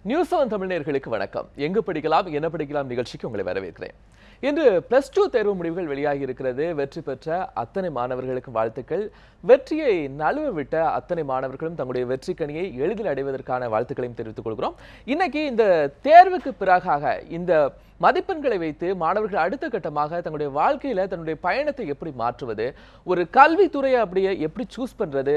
News on Tamil நேயர்களுக்கு வணக்கம். எங்கு படிக்கலாம் என்ன படிக்கலாம் நிகழ்ச்சிக்கு உங்களை வரவேற்கிறேன். இன்று +2 தேர்வு முடிவுகள் வெளியாகி இருக்கிறது. வெற்றி பெற்ற அத்தனை மாணவர்களுக்கு வாழ்த்துக்கள். வெற்றியை நழுவ விட்ட அத்தனை மாணவர்களும் தங்களுடைய வெற்றி கனியை எளிதில் அடைவதற்கான வாழ்த்துக்களையும் தெரிவித்துக் கொள்கிறோம். இன்னைக்கு இந்த தேர்வுக்கு பிறகாக இந்த மதிப்பெண்களை வைத்து மாணவர்கள் அடுத்த கட்டமாக தங்களுடைய வாழ்க்கையில தன்னுடைய பயணத்தை எப்படி மாற்றுவது, ஒரு கல்வித்துறையை அப்படியே எப்படி சூஸ் பண்றது,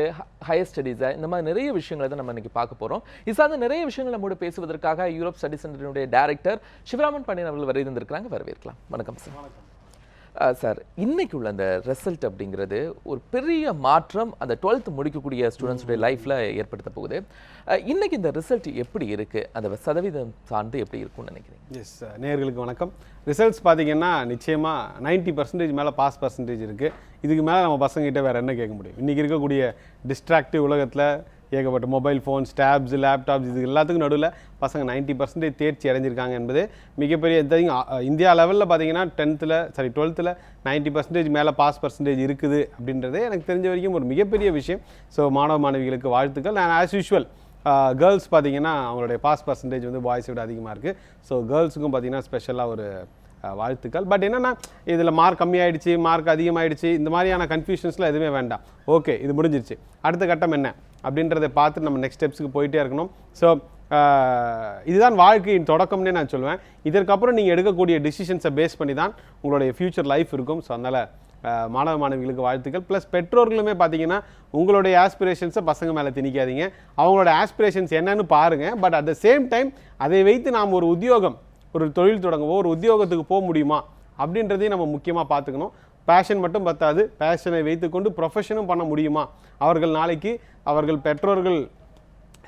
ஹையர் ஸ்டடீஸை, இந்த மாதிரி நிறைய விஷயங்களை தான் நம்ம இன்னைக்கு பார்க்க போறோம். இது சார்ந்த நிறைய விஷயங்கள் நம்மோடு பேசுவதற்காக யூரோப் ஸ்டடி சென்டரினுடைய டைரக்டர் சிவராமன் பாண்டியன் அவர்கள் வருகின்றிருக்கிறாங்க. வரவேற்கலாம். வணக்கம் சார். சார், இன்னைக்கு உள்ள அந்த ரிசல்ட் அப்படிங்கிறது ஒரு பெரிய மாற்றம் அந்த 12th முடிக்கக்கூடிய ஸ்டூடெண்ட்ஸுடைய லைஃப்ல ஏற்படுத்த போகுது. இன்னைக்கு இந்த ரிசல்ட் எப்படி இருக்கு, அந்த சதவீதம் சார்ந்து எப்படி இருக்கும்னு நினைக்கிறீங்க? எஸ், நேயர்களுக்கு வணக்கம். ரிசல்ட்ஸ் பார்த்தீங்கன்னா நிச்சயமாக 90% மேலே பாஸ் பர்சன்டேஜ் இருக்குது. இதுக்கு மேலே நம்ம பசங்கிட்ட வேறு என்ன கேட்க முடியும்? இன்றைக்கி இருக்கக்கூடிய டிஸ்ட்ராக்டிவ் உலகத்தில் ஏகப்பட்ட மொபைல் ஃபோன்ஸ், டேப்ஸ், லேப்டாப்ஸ், இது எல்லாத்துக்கும் நடுவில் பசங்க 90% தேர்ச்சி அடைஞ்சிருக்காங்க என்பது மிகப்பெரிய இந்தியா லெவலில் பார்த்தீங்கன்னா 12th 90% மேலே பாஸ் பர்சன்டேஜ் இருக்குது அப்படின்றது எனக்கு தெரிஞ்ச வரைக்கும் ஒரு மிகப்பெரிய விஷயம். ஸோ மாணவ மாணவிகளுக்கு வாழ்த்துக்கள். நான் ஆஸ் யூஷுவல் கேர்ள்ஸ் பார்த்தீங்கன்னா அவங்களுடைய பாஸ் பர்சன்டேஜ் வந்து பாய்ஸை விட அதிகமாக இருக்குது. ஸோ கேர்ள்ஸுக்கும் பார்த்தீங்கன்னா ஸ்பெஷலாக ஒரு வாழ்த்துக்கள். பட் என்னென்னா இதில் மார்க் கம்மியாயிடுச்சு, மார்க் அதிகமாகிடுச்சு, இந்த மாதிரியான கன்ஃபியூஷன்ஸ்லாம் எதுவுமே வேண்டாம். ஓகே, இது முடிஞ்சிருச்சு, அடுத்த கட்டம் என்ன அப்படின்றத பார்த்து நம்ம நெக்ஸ்ட் ஸ்டெப்ஸுக்கு போயிட்டே இருக்கணும். ஸோ இதுதான் வாழ்க்கையின் தொடக்கம்னே நான் சொல்லுவேன். இதற்கப்புறம் நீங்கள் எடுக்கக்கூடிய டிசிஷன்ஸை பேஸ் பண்ணி தான் உங்களுடைய ஃப்யூச்சர் லைஃப் இருக்கும். ஸோ அதனால் மாணவ மாணவிகளுக்கு வாழ்த்துக்கள். ப்ளஸ் பெற்றோர்களுமே பார்த்தீங்கன்னா உங்களுடைய ஆஸ்பிரேஷன்ஸை பசங்க மேலே திணிக்காதீங்க. அவங்களோட ஆஸ்பிரேஷன்ஸ் என்னன்னு பாருங்கள். But at the same time அதை வைத்து நாம் ஒரு உத்தியோகம், ஒரு தொழில் தொடங்கவோ, ஒரு உத்தியோகத்துக்கு போக முடியுமா அப்படின்றதையும் நம்ம முக்கியமாக பார்த்துக்கணும். பேஷன் மட்டும் பத்தாது, பேஷனை வைத்துக்கொண்டு ப்ரொஃபஷனும் பண்ண முடியுமா? அவர்கள் நாளைக்கு அவர்கள் பெற்றோர்கள்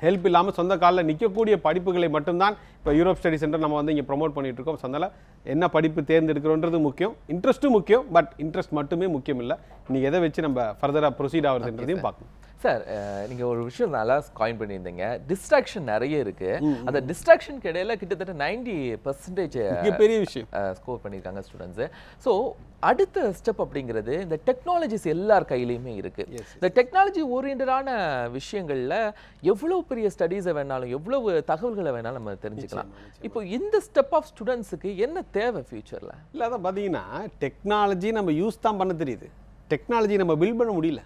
ஹெல்ப் இல்லாமல் சொந்த காலில் நிற்கக்கூடிய படிப்புகளை மட்டும்தான் இப்போ யூரோப் ஸ்டடி சென்டர் நம்ம வந்து இங்கே ப்ரொமோட் பண்ணிகிட்டு இருக்கோம். ஸோ அதனால் என்ன படிப்பு தேர்ந்தெடுக்கிறோன்றது முக்கியம், இன்ட்ரெஸ்ட்டும் முக்கியம். பட் இன்ட்ரெஸ்ட் மட்டுமே முக்கியம் இல்லை. இன்றைக்கி எதை வச்சு நம்ம ஃபர்தராக ப்ரொசீட் ஆகுதுன்றதையும் பார்க்கணும். சார், நீங்கள் ஒரு விஷயம் நல்லா காயின் பண்ணியிருந்தீங்க. டிஸ்ட்ராக்ஷன் நிறைய இருக்கு. அந்த டிஸ்ட்ராக்ஷனுக்கு இடையில கிட்டத்தட்ட 90% பெரிய விஷயம் ஸ்கோர் பண்ணியிருக்காங்க ஸ்டூடெண்ட்ஸு. ஸோ அடுத்த ஸ்டெப் அப்படிங்கிறது இந்த டெக்னாலஜிஸ் எல்லார் கையிலையுமே இருக்கு. இந்த டெக்னாலஜி ஓரியன்டான விஷயங்கள்ல எவ்வளவு பெரிய ஸ்டடீஸை வேணாலும், எவ்வளவு தகவல்களை வேணாலும் நம்ம தெரிஞ்சுக்கலாம். இப்போ இந்த ஸ்டெப் ஆஃப் ஸ்டூடெண்ட்ஸுக்கு என்ன தேவை ஃபியூச்சர்ல? இல்லை, அதான் பார்த்தீங்கன்னா டெக்னாலஜி நம்ம யூஸ் தான் பண்ண தெரியுது, டெக்னாலஜி நம்ம பில்ட் பண்ண முடியல.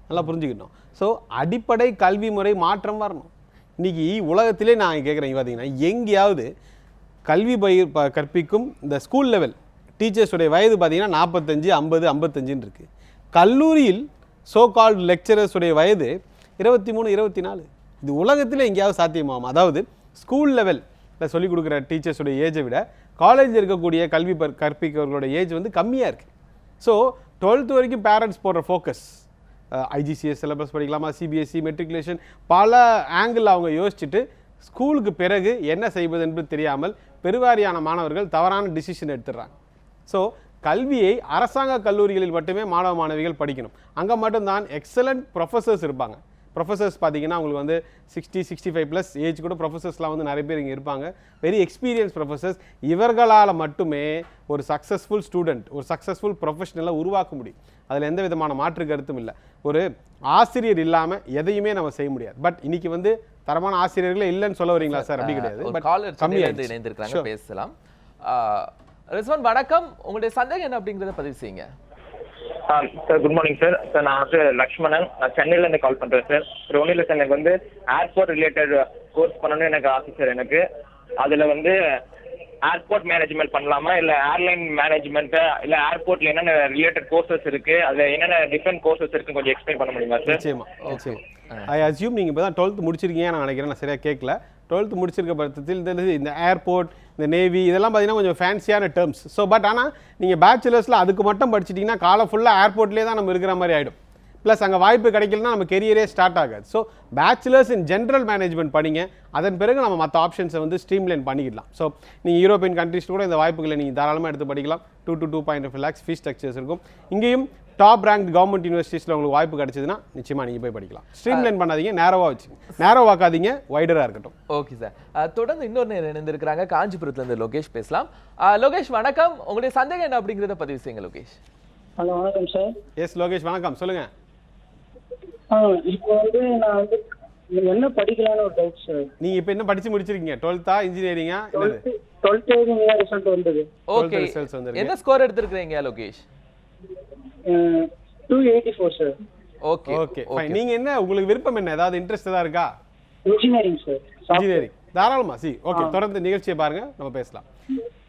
நல்லா புரிஞ்சுக்கிட்டோம். ஸோ அடிப்படை கல்வி முறை மாற்றம் வரணும். இன்றைக்கி உலகத்திலே நான் கேட்குறேன், பார்த்தீங்கன்னா எங்கேயாவது கல்வி கற்பிக்கும் இந்த ஸ்கூல் லெவல் டீச்சர்ஸுடைய வயது பார்த்தீங்கன்னா 45, 50, 55 இருக்குது. கல்லூரியில் சோ கால்டு லெக்சரர்ஸுடைய வயது 23, 24. இது உலகத்தில் எங்கேயாவது சாத்தியமாகும்? அதாவது ஸ்கூல் லெவலில் சொல்லிக் கொடுக்குற டீச்சர்ஸுடைய ஏஜை விட காலேஜில் இருக்கக்கூடிய கல்வி கற்பிக்கிறவர்களோட ஏஜ் வந்து கம்மியாக இருக்குது. ஸோ 12th வரைக்கும் பேரண்ட்ஸ் போடுற ஃபோக்கஸ் ஐஜிசிஎஸ் சிலபஸ் படிக்கலாமா, சிபிஎஸ்சி, மெட்ரிகுலேஷன், பல ஆங்கிள் அவங்க யோசிச்சுட்டு ஸ்கூலுக்கு பிறகு என்ன செய்வது என்று தெரியாமல் பெருவாரியான மாணவர்கள் தவறான டிசிஷன் எடுத்துடுறாங்க. ஸோ கல்வியை அரசாங்க கல்லூரிகளில் மட்டுமே மாணவ மாணவிகள் படிக்கணும். அங்கே மட்டும்தான் எக்ஸலண்ட் ப்ரொஃபஸர்ஸ் இருப்பாங்க. ப்ரொஃபஸர்ஸ் பார்த்தீங்கன்னா அவங்களுக்கு வந்து 60, 65+ ஏஜ் கூட ப்ரொஃபஸர்ஸ்லாம் வந்து நிறைய பேர் இங்கே இருப்பாங்க. Very experience professors. இவர்களால் மட்டுமே ஒரு சக்ஸஸ்ஃபுல் ஸ்டூடெண்ட், ஒரு சக்ஸஸ்ஃபுல் ப்ரொஃபஷனலை உருவாக்க முடியும். அதில் எந்த விதமான மாற்று கருத்தும் இல்லை. ஒரு ஆசிரியர் இல்லாமல் எதையுமே நம்ம செய்ய முடியாது. பட் இன்னைக்கு வந்து தரமான ஆசிரியர்களே இல்லைன்னு சொல்ல வரீங்களா சார்? அப்படி கிடையாது. பட் கம்மியாக இணைந்திருக்காங்க, பேசலாம். ரிஸ்வான், வணக்கம். உங்களுடைய சந்தேகம் என்ன அப்படிங்கிறத பதிவு செய்யுங்க. Sir, good morning sir. Sir, நான் வந்து லக்ஷ்மணன், நான் சென்னையிலேருந்து கால் பண்ணுறேன் சார். ஒன்றும் இல்லை சார், எனக்கு வந்து ஏர்போர்ட் ரிலேட்டட் கோர்ஸ் பண்ணணும்னு எனக்கு ஆசை சார். எனக்கு அதில் வந்து ஏர்போர்ட் மேனேஜ்மெண்ட் பண்ணலாமா, இல்லை ஏர்லைன் மேனேஜ்மெண்ட்டு, இல்லை ஏர்போர்ட்டில் என்னென்ன ரிலேட்டட் கோர்சஸ் இருக்குது, அதில் என்னென்ன டிஃப்ரெண்ட் கோர்சஸ் இருக்குன்னு கொஞ்சம் எக்ஸ்பிளைன் பண்ண முடியுமா சார்? நிச்சயமா. ஐ அஸ்யூம் நீங்கள் இப்போ தான் 12th முடிச்சிருக்கீங்க நான் நினைக்கிறேன். நான் சரியாக கேட்கல. 12th முடிச்சிருக்க பட்சத்தில் இந்த ஏர்போர்ட், இந்த நேவி, இதெல்லாம் பார்த்தீங்கன்னா கொஞ்சம் ஃபேன்சியான டேர்ம்ஸ். ஸோ பட் ஆனால் நீங்கள் பேச்சுலர்ஸில் அதுக்கு மட்டும் படிச்சிட்டிங்கன்னா காலம் ஃபுல்லாக ஏர்போர்ட்லேயே தான் நம்ம இருக்கிற மாதிரி ஆகிடும். ப்ளஸ் அங்கே வாய்ப்பு கிடைக்கலன்னா நம்ம கெரியரே ஸ்டார்ட் ஆகாது. So bachelors in general management படிங்க. அதன் பிறகு நம்ம மற்ற ஆப்ஷன்ஸை வந்து ஸ்ட்ரீம்லைன் பண்ணிக்கலாம். ஸோ நீங்கள் யூரோப்பியன் கண்ட்ரீஸ் கூட இந்த வாய்ப்புகளை நீங்கள் தாராளமாக எடுத்து படிக்கலாம். 2 to 2.5 lakhs ஃபீஸ் ஸ்ட்ரக்சர்ஸ் இருக்கும். இங்கேயும் டாப் ரேங்க் கவர்மெண்ட் யூனிவர்சிட்டிஸில் உங்களுக்கு வாய்ப்பு கிடைச்சதுன்னா நிச்சயமாக நீங்கள் போய் படிக்கலாம். ஸ்ட்ரீம்லைன் பண்ணாதீங்க, நேரோவாக வச்சுங்க. நேரோவாக்காதீங்க, வைடராக இருக்கட்டும். Okay sir. தொடர்ந்து இன்னொரு நேரம் இணைந்திருக்கிறாங்க. காஞ்சிபுரத்துலேருந்து லோகேஷ் பேசலாம். லோகேஷ், வணக்கம். உங்களுடைய சந்தேகம் என்ன அப்படிங்கிறத பதிவு செய்யுங்க லோகேஷ். ஹலோ, வணக்கம் சார். எஸ் லோகேஷ், வணக்கம். சொல்லுங்கள். இப்போ வந்து நான் வந்து நீங்க என்ன படிக்கலாம்னு ஒரு டவுட் சார். நீங்க இப்போ என்ன படிச்சு முடிச்சிருக்கீங்க? 12th இன்ஜினியரிங்கா? 12th ரிசல்ட் வந்தது. ஓகே, ரிசல்ட்ஸ் வந்திருக்கு. என்ன ஸ்கோர் எடுத்திருக்கீங்க Lokesh? 284 sir. Okay okay fine. நீங்க என்ன உங்களுக்கு விருப்பம் என்ன? ஏதாவது இன்ட்ரெஸ்ட் ஏதாவது இருக்கா? Engineering sir. இன்ஜினியரிங் தாராளமா. ஓகே, தொடர்ந்து நிகழ்ச்சியை பாருங்க, நம்ம பேசலாம்.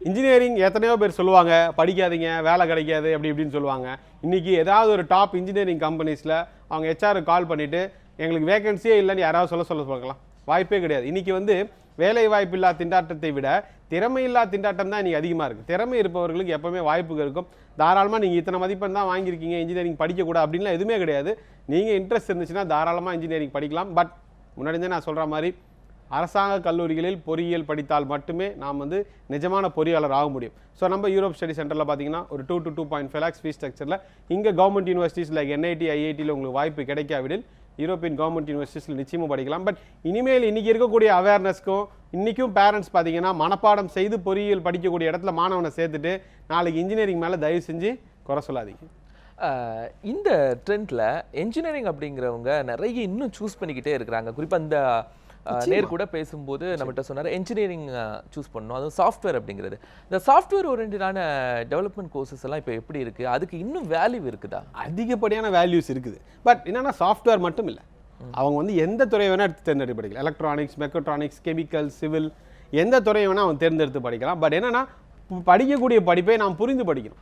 இன்ஜினியரிங் எத்தனையோ பேர் சொல்லுவாங்க படிக்காதீங்க, வேலை கிடைக்காது அப்படி இப்படின்னு சொல்லுவாங்க. இன்னைக்கு ஏதாவது ஒரு டாப் இன்ஜினியரிங் கம்பெனிஸில் அவங்க ஹெச்ஆருக்கு கால் பண்ணிட்டு எங்களுக்கு வேகன்சியே இல்லைன்னு யாராவது சொல்ல பார்க்கலாம். வாய்ப்பே கிடையாது. இன்னைக்கு வந்து வேலை வாய்ப்பு இல்லா திண்டாட்டத்தை விட திறமையில்லா திண்டாட்டம் தான் இன்னைக்கு அதிகமாக இருக்குது. திறமை இருப்பவர்களுக்கு எப்பவுமே வாய்ப்புகள் இருக்கும். தாராளமாக நீங்கள் இத்தனை மதிப்பெண் தான் வாங்கியிருக்கீங்க, இன்ஜினியரிங் படிக்கக்கூடாது அப்படின்லாம் எதுவுமே கிடையாது. நீங்கள் இன்ட்ரெஸ்ட் இருந்துச்சுன்னா தாராளமாக இன்ஜினியரிங் படிக்கலாம். பட் முன்னாடி நான் சொல்கிற மாதிரி அரசாங்க கல்லூரிகளில் பொறியியல் படித்தால் மட்டுமே நாம் வந்து நிஜமான பொறியாளர் ஆக முடியும். ஸோ நம்ம யூரோப் ஸ்டடி சென்டரில் பார்த்தீங்கன்னா ஒரு 2 to 2.5 lakhs ஃபீஸ் ஸ்ட்ரக்சரில் இங்கே கவர்மெண்ட் யூனிவர்சிட்டிஸ் லைக் NIT IITயில் உங்களுக்கு வாய்ப்பு கிடைக்காவிடில் யூரோப்பியன் கவர்மெண்ட் யூனிவர்சிட்டிஸில் நிச்சயமாக படிக்கலாம். பட் இனிமேல் இன்றைக்கி இருக்கக்கூடிய அவேர்னஸ்க்கும் இன்றைக்கும் பேரண்ட்ஸ் பார்த்தீங்கன்னா மனப்பாடம் செய்து பொறியியல் படிக்கக்கூடிய இடத்துல மாணவனை சேர்த்துட்டு நாளைக்கு இன்ஜினியரிங் மேலே தயவு செஞ்சு குறை சொல்லாதீங்க. இந்த ட்ரெண்டில் என்ஜினியரிங் அப்படிங்கிறவங்க நிறைய இன்னும் சூஸ் பண்ணிக்கிட்டே இருக்கிறாங்க. குறிப்பாக இந்த நேர் கூட பேசும்போது நம்மகிட்ட சொன்னார் என்ஜினியரிங் சூஸ் பண்ணணும், அதுவும் சாஃப்ட்வேர் அப்படிங்கிறது. இந்த சாஃப்ட்வேர் ஓரியன்டான டெவலப்மெண்ட் கோர்சஸ் எல்லாம் இப்போ எப்படி இருக்குது? அதுக்கு இன்னும் வேல்யூ இருக்குதா? அதிகப்படியான வேல்யூஸ் இருக்குது. பட் என்னென்னா சாஃப்ட்வேர் மட்டும் இல்லை, அவங்க வந்து எந்த துறையை வேணால் எடுத்து தேர்ந்தெடுத்து படிக்கலாம். எலக்ட்ரானிக்ஸ், மெக்கட்ரானிக்ஸ், கெமிக்கல், சிவில், எந்த துறையை வேணால் அவன் தேர்ந்தெடுத்து படிக்கலாம். பட் என்னென்னா படிக்கக்கூடிய படிப்பை நாம் புரிந்து படிக்கணும்.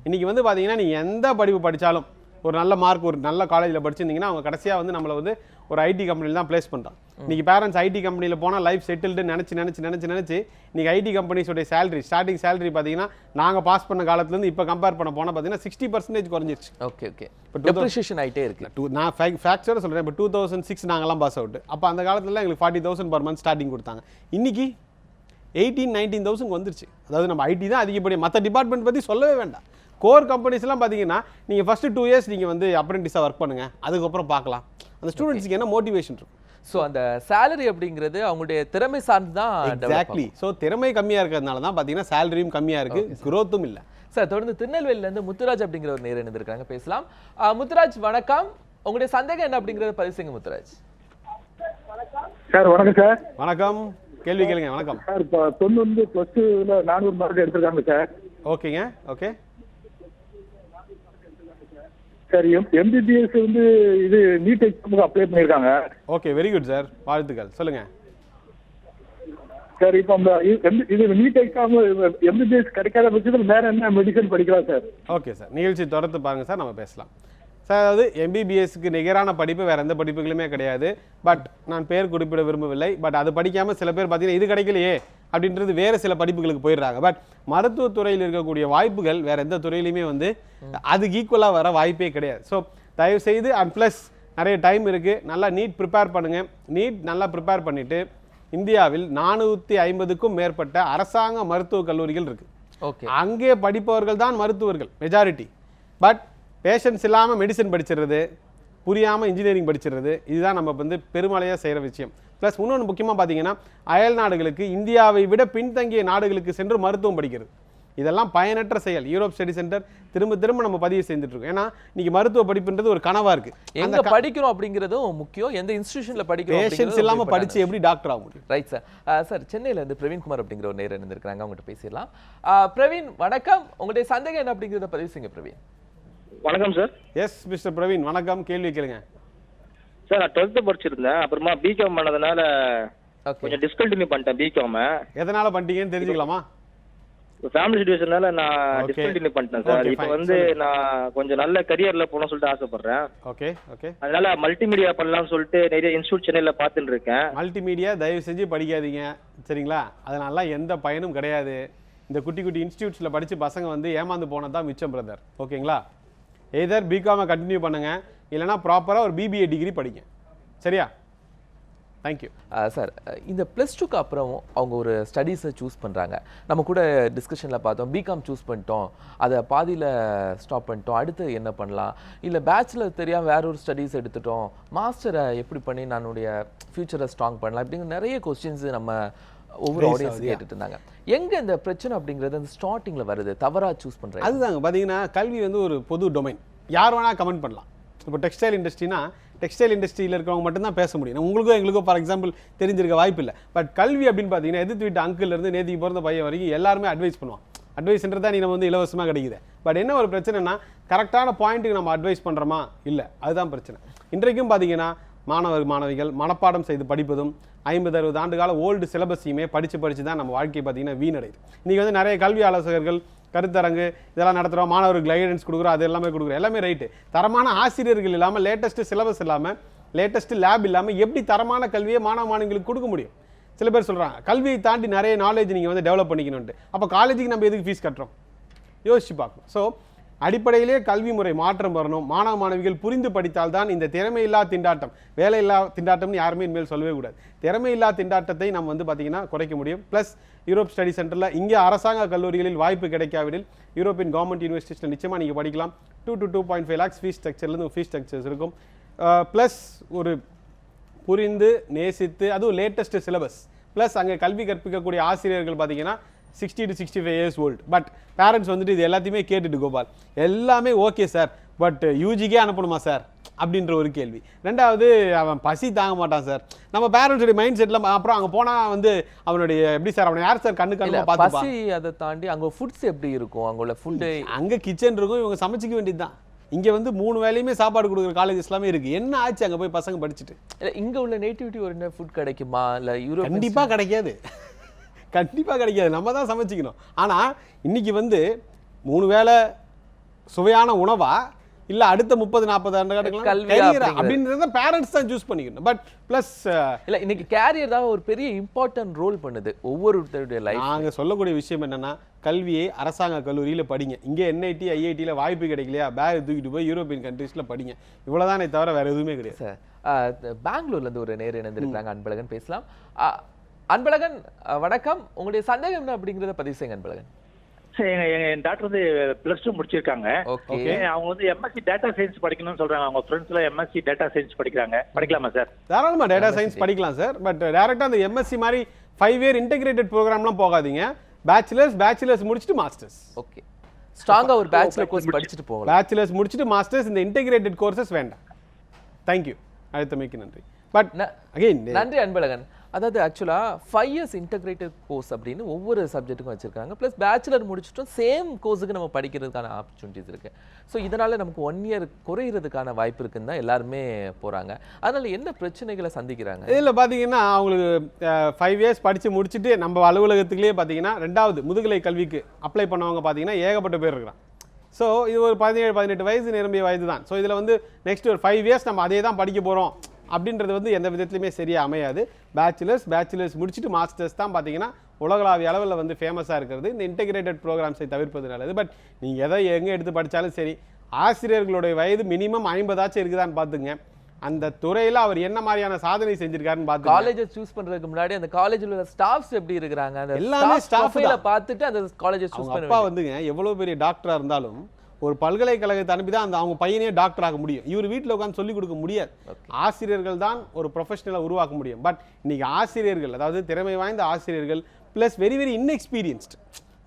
இன்றைக்கி வந்து பார்த்தீங்கன்னா நீங்கள் எந்த படிப்பு படித்தாலும் ஒரு நல்ல மார்க் ஒரு நல்ல காலேஜில் படிச்சிருந்தீங்கன்னா அவங்க கடைசியாக வந்து நம்மளை வந்து ஒரு ஐடி கம்பெனியில் தான் ப்ளேஸ் பண்ணுறான். இன்றைக்கி பேரண்ட்ஸ் ஐடி கம்பெனியில் போனால் லைஃப் செட்டில்டு நினச்சி இன்றைக்கி ஐடி கம்பெனிஸோடைய சேலரி ஸ்டார்டிங் சேலரி பார்த்தீங்கன்னா நாங்கள் பாஸ் பண்ண காலத்துலேருந்து இப்போ கம்பேர் பண்ண போனால் பார்த்தீங்கன்னா 60% குறைஞ்சிருச்சு. ஓகே இப்போ டெப்ரிசியேஷன் ஆகிட்டே இருக்குது. நான் ஃபேக்சராக சொல்கிறேன். இப்போ 2006 நாங்கள்லாம் பாஸ் அவுட். அப்போ அந்த காலத்தில் எங்களுக்கு 40,000 per month ஸ்டார்டிங் கொடுத்தாங்க. இன்றைக்கி 18-19,000 வந்துருச்சு. அதாவது நம்ம ஐடி தான் அதிகப்படியாக, மற்ற டிபார்ட்மெண்ட் பற்றி சொல்லவே வேண்டாம். கோர் கம்பெனிஸ்லாம் பார்த்தீங்கன்னா நீங்கள் ஃபஸ்ட்டு 2 years நீங்கள் வந்து அப்ரெண்டிஸாக ஒர்க் பண்ணுங்கள், அதுக்கப்புறம் பார்க்கலாம். அந்த ஸ்டூடெண்ட்ஸ்க்கு என்ன மோட்டிவேஷன் இருக்கும்? ஸோ அந்த சேலரி அப்படிங்கிறது அவங்களுடைய திறமை சார்ந்து தான். எக்ஸாக்ட்லி. ஸோ திறமை கம்மியாக இருக்கிறதுனால தான் பார்த்தீங்கன்னா சேலரியும் கம்மியாக இருக்குது, க்ரோத்தும் இல்லை. சார் தொடர்ந்து திருநெல்வேலியிலேருந்து முத்துராஜ் அப்படிங்கிற ஒரு நேர் இருந்திருக்காங்க, பேசலாம். முத்துராஜ் வணக்கம், உங்களுடைய சந்தேகம் என்ன அப்படிங்கிறத பதிவு செய்யுங்க முத்துராஜ். சார் வணக்கம் சார். வணக்கம், கேள்வி கேளுங்க. வணக்கம் சார். இப்போ பொண்ணு வந்து +2ல 400 மார்க் எடுத்திருக்காங்க சார். ஓகேங்க. ஓகே சார், MBBS வந்து இது நீட் எக்ஸாமுக்கு அப்ளை பண்ணியிருக்காங்க. ஓகே, வெரி குட் சார், வாழ்த்துக்கள். சொல்லுங்க சார். இப்போ அந்த இது நீட் எக்ஸாம் MBBS கிடைக்காத பட்சத்தில் வேற என்ன மெடிசன் படிக்கலாம் சார்? ஓகே சார், நிகழ்ச்சி தொடர்ந்து பாருங்க சார், நம்ம பேசலாம் சார். அதாவது MBBSக்கு நிகரான படிப்பு வேறு எந்த படிப்புகளுமே கிடையாது. பட் நான் பேர் குறிப்பிட விரும்பவில்லை. பட் அது படிக்காமல் சில பேர் பார்த்தீங்கன்னா இது கிடைக்கலையே அப்படின்றது வேறு சில படிப்புகளுக்கு போயிடுறாங்க. பட் மருத்துவத்துறையில் இருக்கக்கூடிய வாய்ப்புகள் வேறு எந்த துறையிலையுமே வந்து அதுக்கு ஈக்குவலாக வர வாய்ப்பே கிடையாது. ஸோ தயவுசெய்து அண்ட் ப்ளஸ் நிறைய டைம் இருக்குது, நல்லா நீட் ப்ரிப்பேர் பண்ணுங்கள். நீட் நல்லா ப்ரிப்பேர் பண்ணிவிட்டு இந்தியாவில் 450க்கும் மேற்பட்ட அரசாங்க மருத்துவக் கல்லூரிகள் இருக்குது. ஓகே, அங்கே படிப்பவர்கள் தான் மருத்துவர்கள் மெஜாரிட்டி. பட் பேஷன்ஸ் இல்லாமல் மெடிசன் படிச்சிடுறது, புரியாமல் இன்ஜினியரிங் படிச்சிடுறது, இதுதான் நம்ம வந்து பெருமளையாக செய்கிற விஷயம். ப்ளஸ் இன்னொன்று முக்கியமாக பார்த்தீங்கன்னா அயல் நாடுகளுக்கு, இந்தியாவை விட பின்தங்கிய நாடுகளுக்கு சென்று மருத்துவம் படிக்கிறது. இதெல்லாம் பயனற்ற செயல். யூரோப் ஸ்டடி சென்டர் திரும்ப நம்ம பதிவு செஞ்சுட்டு இருக்கோம். ஏன்னா இன்னைக்கு மருத்துவ படிப்புன்றது ஒரு கனவா இருக்கு. எங்க படிக்கிறோம் அப்படிங்கிறதும் முக்கியம், எந்த இன்ஸ்டிடியூஷன்ல படிக்கிறோம். பேஷன்ஸ் இல்லாம படிச்சு எப்படி டாக்டர் ஆக முடியும்? Right sir. சார் சென்னையில இருந்து பிரவீன்குமார் அப்படிங்கிற ஒரு நேர் இருந்திருக்காங்க, அவங்ககிட்ட பேசிடலாம். பிரவீன் வணக்கம், உங்களுடைய சந்தேகம் என்ன அப்படிங்கிறத பதிவு செய்யுங்க பிரவீன். வணக்கம் சார். எஸ் மிஸ்டர் பிரவீன், வணக்கம். கேள்வி கேளுங்க சார். நான் 12th படிச்சிருந்தேன், அப்புறமா பிகாம் பண்ணதுனால கொஞ்சம் டிஸ்கண்டினியூ பண்ணிட்டேன் பிகாம். எதனால பண்ணிட்டீங்கன்னு தெரிஞ்சுக்கலாமா? ஃபேமிலி சிச்சுவேஷனால நான் டிஸ்கண்டினியூ பண்ணிட்டேன் சார். இப்போ வந்து நான் கொஞ்சம் நல்ல கரியர்ல போகணும்னு சொல்லிட்டு ஆசைப்படுறேன். Okay okay. அதனால மல்டிமீடியா பண்ணலாம்னு சொல்லிட்டு நிறைய இன்ஸ்டியூட் சென்னையில பார்த்துட்டு இருக்கேன். மல்டிமீடியா தயவு செஞ்சு படிக்காதீங்க சரிங்களா? அதனால எந்த பயனும் கிடையாது. இந்த குட்டி குட்டி இன்ஸ்டியூட்ஸில் படித்து பசங்க வந்து ஏமாந்து போனது தான் மிச்சம் பிரதர். ஓகேங்களா? எதர் பிகாமை கண்டினியூ பண்ணுங்க, இல்லைனா ப்ராப்பராக ஒரு BBA டிகிரி படிங்க. சரியா? Thank you sir. இந்த +2க்கு அப்புறம் அவங்க ஒரு ஸ்டடீஸை சூஸ் பண்ணுறாங்க. நம்ம கூட டிஸ்கஷனில் பார்த்தோம், பிகாம் சூஸ் பண்ணிட்டோம், அதை பாதியில் ஸ்டாப் பண்ணிட்டோம், அடுத்து என்ன பண்ணலாம், இல்லை பேச்சுலர் தெரியாமல் வேற ஒரு ஸ்டடீஸ் எடுத்துட்டோம், மாஸ்டரை எப்படி பண்ணி நம்மளுடைய ஃபியூச்சரை ஸ்ட்ராங் பண்ணலாம், இப்படிங்கிற நிறைய கொஸ்டின்ஸ் நம்ம ஒவ்வொரு ஆடியன்ஸ் கேட்டுட்டு இருந்தாங்க. எங்க இந்த பிரச்சனை அப்படிங்கிறது அந்த ஸ்டார்டிங்ல வருது, தவறா சூஸ் பண்றாங்க? அதுதாங்க பார்த்தீங்கன்னா கல்வி வந்து ஒரு பொது டொமைன், யார் வேணா கமெண்ட் பண்ணலாம். இப்போ டெக்ஸ்டைல் இண்டஸ்ட்ரினா டெக்ஸ்டைல் இண்டஸ்ட்ரியில் இருக்கிறவங்க மட்டும்தான் பேச முடியும். உங்களுக்கும் எங்களுக்கும் ஃபார் எக்ஸாம்பிள் தெரிஞ்சிருக்க வாய்ப்பு இல்லை. பட் கல்வி அப்படின்னு பார்த்தீங்கன்னா எதிர்த்து வீட்டு அங்கிள் இருந்து நேற்றுக்கு பிறந்த பையன் வரைக்கும் எல்லாருமே அட்வைஸ் பண்ணுவான். அட்வைஸ்ன்றதா நீ நம்ம வந்து இலவசமாக கிடைக்குது. பட் என்ன ஒரு பிரச்சனைனா கரெக்டான பாயிண்ட்டுக்கு நம்ம அட்வைஸ் பண்ணுறோமா இல்லை, அதுதான் பிரச்சனை. இன்றைக்கும் பார்த்தீங்கன்னா மாணவிகள் மனப்பாடம் செய்து படிப்பதும் 50-60 ஆண்டு கால ஓல்டு சிலபஸையுமே படித்து தான் நம்ம வாழ்க்கை பார்த்தீங்கன்னா வீணடையுது. இன்றைக்கி வந்து நிறைய கல்வி ஆலோசகர்கள் கருத்தரங்கு இதெல்லாம் நடத்துகிறோம், மாணவர்களுக்கு கைடன்ஸ் கொடுக்குறோம், அது எல்லாமே கொடுக்குறோம், எல்லாமே ரைட்டு. தரமான ஆசிரியர்கள் இல்லாமல், லேட்டஸ்ட்டு சிலபஸ் இல்லாமல், லேட்டஸ்ட்டு லேப் இல்லாமல் எப்படி தரமான கல்வியை மாணவர்களுக்கு கொடுக்க முடியும்? சில பேர் சொல்கிறாங்க கல்வியை தாண்டி நிறைய நாலேஜ் நீங்கள் வந்து டெவலப் பண்ணிக்கணும்ட்டு. அப்போ காலேஜுக்கு நம்ம எதுக்கு ஃபீஸ் கட்டுறோம்? யோசிச்சு பார்க்கணும். ஸோ அடிப்படையிலே கல்வி முறை மாற்றம் வரணும். மாணவிகள் புரிந்து படித்தால்தான் இந்த திறமையில்லா திண்டாட்டம், வேலையில்லா திண்டாட்டம்னு யாருமே இனிமேல் சொல்லவே கூடாது. திறமையில்லா திண்டாட்டத்தை நம்ம வந்து பார்த்தீங்கன்னா குறைக்க முடியும். ப்ளஸ் யூரோப் ஸ்டடி சென்டரில் இங்கே அரசாங்க கல்லூரிகளில் வாய்ப்பு கிடைக்காவிடில் யூரோப்பியன் கவர்மெண்ட் யூனிவர்சிட்டியில் நிச்சயமாக நீங்கள் படிக்கலாம். 2 to 2.5 lakhs ஃபீஸ் ஸ்ட்ரக்சர்லேருந்து ஃபீஸ் ஸ்ட்ரக்சர்ஸ் இருக்கும். ப்ளஸ் ஒரு புரிந்து நேசித்து அதுவும் லேட்டஸ்ட் சிலபஸ், ப்ளஸ் அங்கே கல்வி கற்பிக்கக்கூடிய ஆசிரியர்கள் பார்த்தீங்கன்னா 60 to 65 years old. But parents வந்துட்டு இது எல்லாத்தையுமே கேட்டுட்டு கோபால் எல்லாமே ஓகே சார், பட் யூஜிக்கே அனுப்பணுமா சார் அப்படின்ற ஒரு கேள்வி. ரெண்டாவது அவன் பசி தாங்க மாட்டான் சார். நம்ம பேரண்ட்ஸுடைய மைண்ட் செட்டில் அப்புறம் அங்கே போனால் வந்து அவனுடைய எப்படி சார் அவனை யார் சார் கண்ணு பார்த்து பசி, அதை தாண்டி அங்கே ஃபுட்ஸ் எப்படி இருக்கும்? அங்கே உள்ள ஃபுட்டு அங்கே கிச்சன் இருக்கும், இவங்க சமைச்சிக்க வேண்டியது தான். இங்கே வந்து 3 வேளையுமே சாப்பாடு கொடுக்குற காலேஜ் எல்லாமே இருக்குது. என்ன ஆச்சு அங்கே போய் பசங்க படிச்சுட்டு? இல்லை இங்கே உள்ள நேட்டிவிட்டி ஒரு ஃபுட் கிடைக்குமா? இல்லை யூரோப் கண்டிப்பாக கிடைக்காது, கண்டிப்பாக கிடைக்காது. நம்ம தான் சமைச்சிக்கணும். ஆனால் இன்னைக்கு வந்து 3 வேளை சுவையான உணவா இல்லை அடுத்த 30-40 ஆண்டு கல்வி அப்படின்றத பேரண்ட்ஸ் தான் சூஸ் பண்ணிக்கணும். பட் ப்ளஸ் இல்லை இன்னைக்கு கேரியர் தான் ஒரு பெரிய இம்பார்ட்டன்ட் ரோல் பண்ணுது ஒவ்வொருத்தருடைய லைஃப். நாங்கள் சொல்லக்கூடிய விஷயம் என்னன்னா கல்வியை அரசாங்க கல்லூரியில் படிங்க. இங்கே NIT IITயில் வாய்ப்பு கிடைக்கலையா, பேக் தூக்கிட்டு போய் யூரோப்பியன் கண்ட்ரீஸில் படிங்க. இவ்வளோதானே தவிர வேறு எதுவுமே கிடையாது. சார் பெங்களூர்லேருந்து ஒரு நேர் இணைந்திருக்கிறாங்க, அன்பழகன் பேசலாம். அன்பழகன் வணக்கம், உங்களுடைய சந்தேகம் என்ன அப்படிங்கிறத பதிவு செய்யுங்க அன்பழகன். என் டாக்டர் வந்து +2 முடிச்சிருக்காங்க. அவங்க வந்து MSc டேட்டா சயின்ஸ் படிக்கணும்னு சொல்றாங்க. அவங்க ஃப்ரெண்ட்ஸ்ல MSc டேட்டா சயின்ஸ் படிக்கிறாங்க. படிக்கலாமா சார்? தாராளமா டேட்டா சயின்ஸ் படிக்கலாம் சார். பட் டைரக்டா அந்த MSc மாதிரி 5 year இன்டகிரேட்டட் ப்ரோக்ராம்லாம் போகாதீங்க. பேச்சுலர்ஸ் முடிச்சிட்டு மாஸ்டர்ஸ். ஓகே, ஸ்ட்ராங்கா ஒரு பேச்சுலர் கோர்ஸ் படிச்சிட்டு போகலாம். பேச்சுலர்ஸ் முடிச்சிட்டு மாஸ்டர்ஸ், இந்த இன்டகிரேட்டட் கோர்சஸ் வேண்டாம். தேங்க்யூ, அழைத்தமைக்கு நன்றி. பட் அகைன் நன்றி அன்பழகன். அதாவது ஆக்சுவலாக 5 years இன்டகிரேட்டட் கோர்ஸ் அப்படின்னு ஒவ்வொரு சப்ஜெக்ட்டுக்கும் வச்சிருக்காங்க. ப்ளஸ் பேச்சுலர் முடிச்சுட்டும் சேம் கோர்ஸுக்கு நம்ம படிக்கிறதுக்கான ஆப்பர்ச்சுனிட்டிஸ் இருக்குது. ஸோ இதனால் நமக்கு 1 year குறையிறதுக்கான வாய்ப்பு இருக்குன்னு தான் எல்லாருமே போகிறாங்க. அதனால் என்ன பிரச்சனைகளை சந்திக்கிறாங்க? இதில் பார்த்தீங்கன்னா அவங்களுக்கு 5 years படித்து முடிச்சுட்டு நம்ம அலுவலகத்துலேயே பார்த்தீங்கன்னா 2வது முதுகலை கல்விக்கு அப்ளை பண்ணவங்க பார்த்தீங்கன்னா ஏகப்பட்ட பேர் இருக்கிறாங்க. ஸோ இது ஒரு 17-18 வயசு நிரம்பிய வயது தான். ஸோ இதில் வந்து நெக்ஸ்ட் ஒரு 5 years நம்ம அதே தான் படிக்க போகிறோம் அப்படின்றது வந்து எந்த விதத்துலையுமே சரியாக அமையாது. பேச்சுலர்ஸ் முடிச்சுட்டு மாஸ்டர்ஸ் தான் பார்த்தீங்கன்னா உலகளாவிய அளவில் வந்து ஃபேமஸாக இருக்கிறது. இந்த இன்டகிரேட்டட் ப்ரோக்ராம்ஸை தவிர்ப்பது நல்லது. பட் நீங்கள் எதை எங்கே எடுத்து படித்தாலும் சரி, ஆசிரியர்களுடைய வயது மினிமம் 50 இருக்குதான்னு பார்த்துங்க. அந்த துறையில் அவர் என்ன மாதிரியான சாதனை செஞ்சிருக்காருன்னு பார்த்து காலேஜை சூஸ் பண்ணுறதுக்கு முன்னாடி அந்த காலேஜில் உள்ள ஸ்டாஃப்ஸ் எப்படி இருக்கிறாங்க எல்லாமே ஸ்டாஃபில் பார்த்துட்டு அந்த காலேஜை சூஸ் பண்ண. அப்பா வந்துங்க எவ்வளோ பெரிய டாக்டராக இருந்தாலும் ஒரு பல்கலைக்கழகத்தை அனுப்பி தான் அவங்க பையனே டாக்டர் ஆக முடியும். இவர் வீட்டில் உட்காந்து சொல்லிக் கொடுக்க முடியாது. ஆசிரியர்கள் தான் ஒரு ப்ரொஃபஷனலை உருவாக்க முடியும். பட் இன்னைக்கு ஆசிரியர்கள், அதாவது திறமை வாய்ந்த ஆசிரியர்கள் ப்ளஸ் வெரி இன்எக்ஸ்பீரியன்ஸ்டு,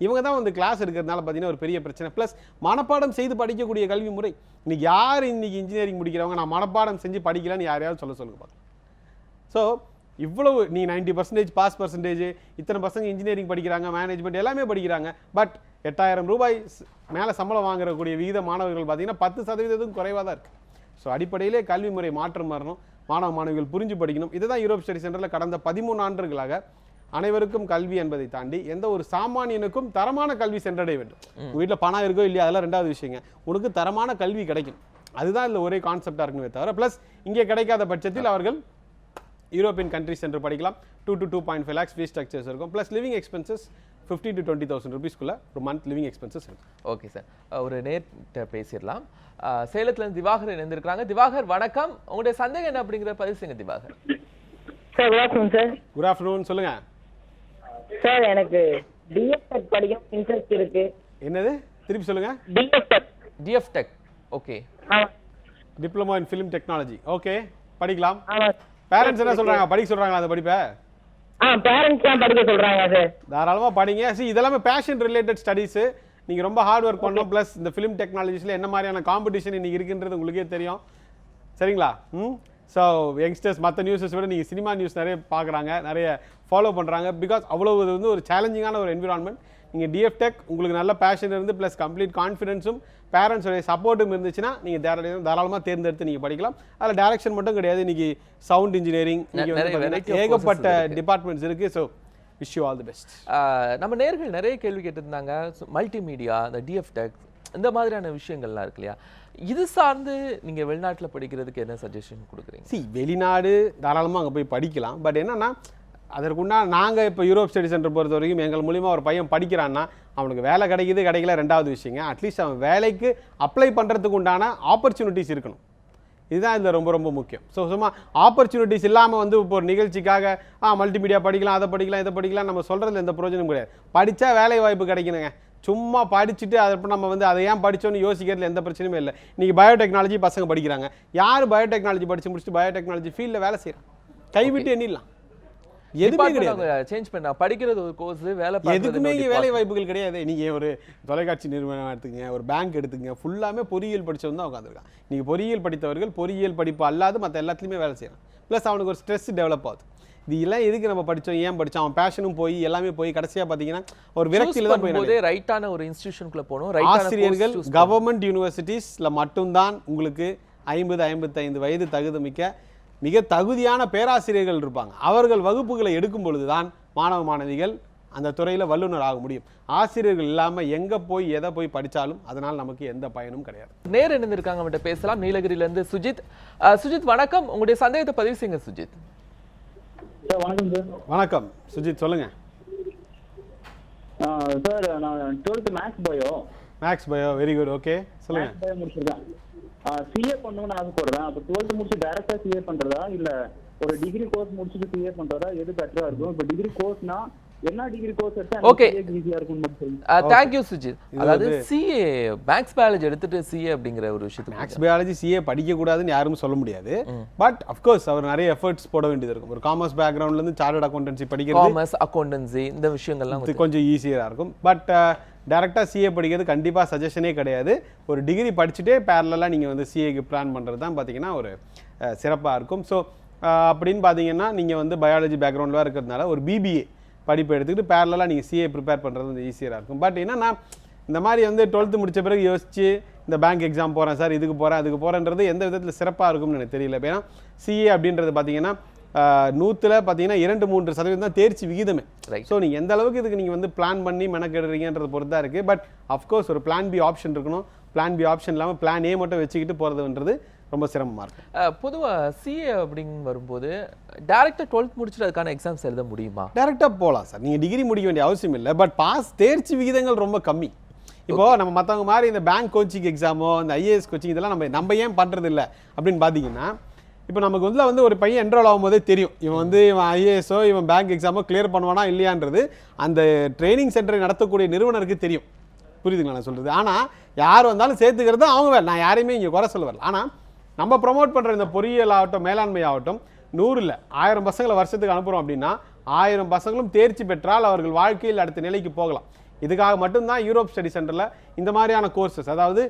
இவங்க தான் வந்து கிளாஸ் எடுக்கிறதுனால பார்த்தீங்கன்னா ஒரு பெரிய பிரச்சனை. ப்ளஸ் மனப்பாடம் செய்து படிக்கக்கூடிய கல்வி முறை. இன்னைக்கு யார் இன்னைக்கு இன்ஜினியரிங் முடிக்கிறவங்க நான் மனப்பாடம் செஞ்சு படிக்கலான்னு யாரையாவது சொல்லுங்க பார்க்கலாம். ஸோ இவ்வளவு நீ 90% பாஸ் பர்சன்டேஜ், இத்தனை பசங்க இன்ஜினியரிங் படிக்கிறாங்க, மேனேஜ்மெண்ட் எல்லாமே படிக்கிறாங்க. பட் 8000 ரூபாய் மேலே சம்பளம் வாங்கக்கூடிய விகித மாணவர்கள் பார்த்தீங்கன்னா 10% குறைவாக தான் இருக்குது. ஸோ அடிப்படையிலே கல்வி முறை மாற்றம் வரணும். மாணவிகள் புரிஞ்சு படிக்கணும். இதுதான் யூரோப் ஸ்டடி சென்டரில் கடந்த 13 ஆண்டுகளாக அனைவருக்கும் கல்வி என்பதை தாண்டி எந்த ஒரு சாமானியனுக்கும் தரமான கல்வி சென்றடைய வேண்டும். வீட்டில் பணம் இருக்கோ இல்லையா அதெல்லாம் 2வது விஷயங்க. உனக்கு தரமான கல்வி கிடைக்கும், அதுதான் இல்லை ஒரே கான்செப்டாக இருக்குமே தவிர. ப்ளஸ் இங்கே கிடைக்காத பட்சத்தில் அவர்கள் யூரோப்பியன் கண்ட்ரிஸ் சென்று படிக்கலாம். 2 to 2.5 lakhs ஃபீஸ் ஸ்ட்ரக்சர்ஸ் இருக்கும். ப்ளஸ் லிவிங் எக்ஸ்பென்சஸ் 15 to 20,000 rupeesக்குள்ள ஒரு மந்த் லிவிங் எக்ஸ்பென்சஸ் இருக்கும். ஓகே சார், ஒரு நேர்கிட்ட பேசிடலாம். சேலத்துலேருந்து திவாகர் இணைந்திருக்கிறாங்க. திவாகர் வணக்கம், உங்களுடைய சந்தேகம் என்ன அப்படிங்கிற பதிவு செய்யுங்க Diwakar. Sir good afternoon sir. Good afternoon, சொல்லுங்க சார். எனக்கு டிஎஃப் படிக்கணும் இன்ட்ரெஸ்ட் இருக்கு. என்னது திருப்பி சொல்லுங்க? D F tech. Okay, diploma in film technology. Okay, படிக்கலாம். பேரண்ட்ஸ் என்ன சொல்றாங்க, படிக்க சொல்றாங்களா அந்த படிப்பை? பேரண்ட்ஸ் தான் படிக்க சொல்றாங்க சார். தாராளமா படிங்க. இதெல்லாமே பேஷன் ரிலேட்டட் ஸ்டடீஸ். நீங்க ரொம்ப ஹார்ட் ஒர்க் பண்ணணும். ப்ளஸ் இந்த ஃபிலிம் டெக்னாலஜிஸ்ல என்ன மாதிரியான காம்படிஷன் இன்னைக்கு இருக்குன்றது உங்களுக்கே தெரியும். சரிங்களா? ஸோ யங்ஸ்டர்ஸ் மற்ற நியூஸஸ் விட நீங்கள் சினிமா நியூஸ் நிறைய பார்க்குறாங்க, நிறைய ஃபாலோ பண்ணுறாங்க. பிகாஸ் அவ்வளோ இது வந்து ஒரு சேலஞ்சிங்கான ஒரு என்விரான்மெண்ட். நீங்கள் டிஎஃப் டெக் உங்களுக்கு நல்ல பேஷன் இருந்து ப்ளஸ் கம்ப்ளீட் கான்ஃபிடன்ஸும் பேரண்ட்ஸோடைய சப்போர்ட்டும் இருந்துச்சுன்னா நீங்கள் தாராளமாக தேர்ந்தெடுத்து நீங்கள் படிக்கலாம். அதில் டைரக்ஷன் மட்டும் கிடையாது, இன்றைக்கி சவுண்ட் இன்ஜினியரிங் இன்றைக்கி ஏகப்பட்ட டிபார்ட்மெண்ட்ஸ் இருக்குது. So wish you all the best. நம்ம நேயர்கள் நிறைய கேள்வி கேட்டிருந்தாங்க. மல்டிமீடியா, இந்த டிஎஃப் டெக், இந்த மாதிரியான விஷயங்கள்லாம் இருக்கு இல்லையா, இது சார்ந்து நீங்கள் வெளிநாட்டில் படிக்கிறதுக்கு என்ன சஜஷன் கொடுக்குறீங்க? வெளிநாடு தாராளமாக அங்கே போய் படிக்கலாம். பட் என்னென்னா அதற்குண்டா நாங்கள் இப்போ யூரோப் ஸ்டடி சென்டர் பொறுத்த வரைக்கும் எங்கள் மூலிமா ஒரு பையன் படிக்கிறான்னா அவனுக்கு வேலை கிடைக்கல ரெண்டாவது விஷயங்க. அட்லீஸ்ட் அவன் வேலைக்கு அப்ளை பண்ணுறதுக்கு உண்டான ஆப்பர்ச்சுனிட்டிஸ் இருக்கணும். இதுதான் இதில் ரொம்ப ரொம்ப முக்கியம். ஸோ சும்மா ஆப்பர்ச்சுனிட்டிஸ் இல்லாமல் வந்து இப்போ ஒரு நிகழ்ச்சிக்காக மல்டிமீடியா படிக்கலாம், அதை படிக்கலாம், இதை படிக்கலாம் நம்ம சொல்கிறதுல எந்த பிரயோஜனம் கிடையாது. படித்தா வேலை வாய்ப்பு கிடைக்கணுங்க. சும்மா படிச்சுட்டு அதுக்கப்புறம் நம்ம வந்து அதை ஏன் படித்தோன்னு யோசிக்கிறதுல எந்த பிரச்சனையுமே இல்லை. இன்றைக்கி பயோடெக்னாலஜி பசங்க படிக்கிறாங்க. யார் பயோடெக்னாலஜி படித்து முடிச்சுட்டு பயோடெக்னாலஜி ஃபீல்டில் வேலை செய்கிறான்? கைவிட்டு எண்ணிடலாம். எதுவுமே கிடையாது. சேஞ்ச் பண்ண படிக்கிறது ஒரு கோர்ஸ், வேலை எதுக்குமே இங்கே வேலை வாய்ப்புகள் கிடையாது. நீங்கள் ஒரு தொலைக்காட்சி நிறுவனம் எடுத்துங்க, ஒரு பேங்க் எடுத்துங்க, ஃபுல்லாமே பொறியியல் படித்தவங்க தான் உட்காந்துருக்கான். நீங்கள் பொறியியல் படித்தவர்கள் பொறியியல் படிப்பு அல்லாது மற்ற எல்லாத்துலேயுமே வேலை செய்யலாம். ப்ளஸ் அவனுக்கு ஒரு ஸ்ட்ரெஸ் டெவலப் ஆகுது. இது எல்லாம் எதுக்கு நம்ம படித்தோம், ஏன் படித்தோம், அவன் பேஷனும் போய் எல்லாமே போய் கடைசியாக பார்த்தீங்கன்னா ஒரு விரக்தியில் தான் போய் ரைட்டான ஒரு இன்ஸ்டிடியூஷனுக்குள்ள போகணும். ஆசிரியர்கள் கவர்மெண்ட் யூனிவர்சிட்டிஸில் மட்டும்தான் உங்களுக்கு 50-55 வயது தகுதிமிக்க மிக தகுதியான பேராசிரியர்கள் இருப்பாங்க. அவர்கள் வகுப்புகளை எடுக்கும் பொழுது தான் மாணவிகள் அந்த துறையில் வல்லுநர் ஆக முடியும். ஆசிரியர்கள் இல்லாமல் எங்கே போய் எதை போய் படித்தாலும் அதனால் நமக்கு எந்த பயனும் கிடையாது. நேர் இணைந்திருக்காங்க, அவங்கள்ட்ட பேசலாம். நீலகிரியிலேருந்து சுஜித். சுஜித் வணக்கம், உங்களுடைய சந்தேகத்தை பதிவு செய்யுங்க சுஜித். வணக்கம் சார். வணக்கம் சுஜித், சொல்லுங்க. சார் நான் 12th maths bio very good. Okay, சொல்லுங்க. மேக்ஸ் பயோ முடிச்சிருக்கேன். சிஏ பண்ணணும்னு ஆசைப்படுறேன். அப்போ 12th முடிச்சு டைரக்டா சிஏ பண்றதா இல்ல ஒரு டிகிரி கோர்ஸ் முடிச்சுட்டு சிஏ பண்றதா எது பெட்டரா இருக்கும்? இப்போ டிகிரி கோர்ஸ்னா என்ன டிகிரி கோர்ஸ் எடுத்தா ஈஸியா இருக்கும்? Thank you Sujith. அதாவது சிஏ மேக்ஸ் பயாலஜி எடுத்துட்டு சிஏ அப்படிங்கிற ஒரு விஷயத்துக்கு மேக்ஸ் பயாலஜி சிஏ படிக்க கூடாதுன்னு யாரும் சொல்ல முடியாது. பட் அஃப்கோர்ஸ் அவர் நிறைய எஃபர்ட்ஸ் போட வேண்டியது இருக்கும். ஒரு காமர்ஸ் பேக்ரவுண்ட்ல இருந்து சார்ட்டர்ட் அக்கௌண்டன்சி படிக்கிறது, காமர்ஸ் அக்கௌண்டன்சி இந்த விஷயங்கள்லாம் கொஞ்சம் ஈஸியாக இருக்கும். பட் டேரெக்டாக சிஏ படிக்கிறது கண்டிப்பாக சஜஷனே கிடையாது. ஒரு டிகிரி படிச்சுட்டே பேரலாக நீங்கள் வந்து சிஏக்கு பிளான் பண்ணுறது தான் பார்த்தீங்கன்னா ஒரு சிறப்பாக இருக்கும். ஸோ அப்படின்னு பார்த்தீங்கன்னா நீங்கள் வந்து பயாலஜி பேக்ரவுண்டில் இருக்கிறதுனால ஒரு பிபிஏ படிப்பு எடுத்துக்கிட்டு பேரலாக நீங்கள் சிஏ ப்ரிப்பேர் பண்ணுறது வந்து ஈஸியாக இருக்கும். பட் என்னன்னா இந்த மாதிரி வந்து 12th முடித்த பிறகு யோசிச்சு இந்த பேங்க் எக்ஸாம் போகிறேன் சார், இதுக்கு போகிறேன் அதுக்கு போகிறேன்றது எந்த விதத்தில் சிறப்பாக இருக்கும்னு எனக்கு தெரியல. ஏன்னா சிஏ அப்படின்றது பார்த்தீங்கன்னா 100ல் பார்த்தீங்கன்னா 2-3% தான் தேர்ச்சி விகிதமே. ஸோ நீங்கள் எந்த அளவுக்கு இதுக்கு நீங்கள் வந்து பிளான் பண்ணி மெனக்கெடுறீங்கன்றது பொறுத்து தான் இருக்குது. பட் அஃப்கோர்ஸ் ஒரு பிளான் பி ஆப்ஷன் இருக்கணும். பிளான் பி ஆப்ஷன் இல்லாமல் பிளான் ஏ மட்டும் வச்சுக்கிட்டு போகிறதுன்றது ரொம்ப சிரமமாக இருக்கும். பொதுவாக சிஏ அப்படின்னு வரும்போது டேரெக்டாக 12th முடிச்சுட்டு அதுக்கான எக்ஸாம்ஸ் எழுத முடியுமா? டேரெக்டாக போகலாம் சார், நீங்கள் டிகிரி முடிக்க வேண்டிய அவசியம் இல்லை. பட் தேர்ச்சி விகிதங்கள் ரொம்ப கம்மி. இப்போது நம்ம மற்றவங்க மாதிரி இந்த பேங்க் கோச்சிங் எக்ஸாமோ இந்த ஐஏஎஸ் கோச்சிங் இதெல்லாம் நம்ம ஏன் பண்ணுறது இல்லை அப்படின்னு பார்த்தீங்கன்னா, இப்போ நமக்கு வந்து ஒரு பையன் என்ரோல் ஆகும்போதே தெரியும் இவன் ஐஏஎஸோ இவன் பேங்க் எக்ஸாமோ கிளியர் பண்ணுவானா இல்லையான்றது அந்த ட்ரைனிங் சென்டரை நடத்தக்கூடிய நிறுவனருக்கு தெரியும். புரியுதுங்களா நான் சொல்கிறது? ஆனால் யார் வந்தாலும் சேர்த்துக்கிறது அவங்க வேலை. நான் யாரையுமே இங்கே குறை சொல்ல வரல. ஆனால் நம்ம ப்ரொமோட் பண்ணுற இந்த பொறியியல் ஆகட்டும் மேலாண்மை ஆகட்டும் 100 1000 பசங்களை வருஷத்துக்கு அனுப்புகிறோம் அப்படின்னா 1000 பசங்களும் தேர்ச்சி பெற்றால் அவர்கள் வாழ்க்கையில் அடுத்த நிலைக்கு போகலாம். இதுக்காக மட்டும்தான் யூரோப் ஸ்டடி சென்டரில் இந்த மாதிரியான கோர்சஸ், அதாவது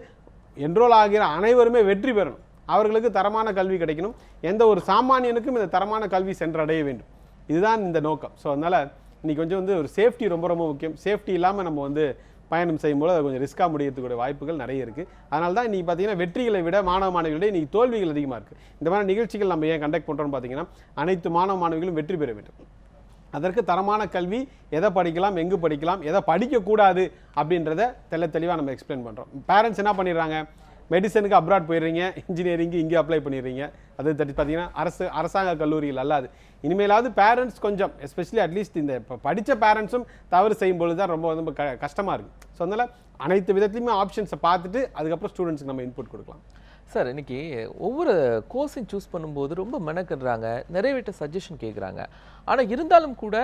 என்ரோல் ஆகிற அனைவருமே வெற்றி பெறணும், அவர்களுக்கு தரமான கல்வி கிடைக்கணும், எந்த ஒரு சாமானியனுக்கும் இந்த தரமான கல்வி சென்றடைய வேண்டும். இதுதான் இந்த நோக்கம். ஸோ அதனால் இன்றைக்கி கொஞ்சம் ஒரு சேஃப்டி ரொம்ப ரொம்ப முக்கியம். சேஃப்டி இல்லாமல் நம்ம பயணம் செய்யும்போது அது கொஞ்சம் ரிஸ்க்காக முடியறதுக்கூடிய வாய்ப்புகள் நிறைய இருக்குது. அதனால தான் இன்றைக்கி பார்த்தீங்கன்னா வெற்றிகளை விட மாணவிகளை இன்றைக்கி தோல்விகள் அதிகமாக இருக்குது. இந்த மாதிரி நிகழ்ச்சிகள் நம்ம ஏன் கண்டக்ட் பண்ணுறோம்னு பார்த்தீங்கன்னா அனைத்து மாணவிகளும் வெற்றி பெற வேண்டும். அதற்கு தரமான கல்வி, எதை படிக்கலாம், எங்கு படிக்கலாம், எதை படிக்கக்கூடாது அப்படின்றத தெளிவாக நம்ம எக்ஸ்பிளைன் பண்ணுறோம். பேரண்ட்ஸ் என்ன பண்ணிடுறாங்க, மெடிசனுக்கு அப்ராட் போயிடுறீங்க, இன்ஜினியரிங்கு இங்கே அப்ளை பண்ணிடுறீங்க. அது பார்த்தீங்கன்னா அரசாங்க கல்லூரிகள் அல்லாது இனிமேலாவது பேரண்ட்ஸ் கொஞ்சம் எஸ்பெஷலி அட்லீஸ்ட் இந்த இப்போ படித்த பேரண்ட்ஸும் தவறு செய்யும் பொழுது தான் ரொம்ப கஷ்டமாக இருக்குது. ஸோ அதனால் அனைத்து விதத்துலையுமே ஆப்ஷன்ஸை பார்த்துட்டு அதுக்கப்புறம் ஸ்டூடெண்ட்ஸுக்கு நம்ம இன்புட் கொடுக்கலாம். சார், இன்னைக்கு ஒவ்வொரு கோர்ஸையும் சூஸ் பண்ணும்போது ரொம்ப மெனக்கிடுறாங்க, நிறைய பேர்ட்ட சஜஷன் கேட்குறாங்க. ஆனால் இருந்தாலும் கூட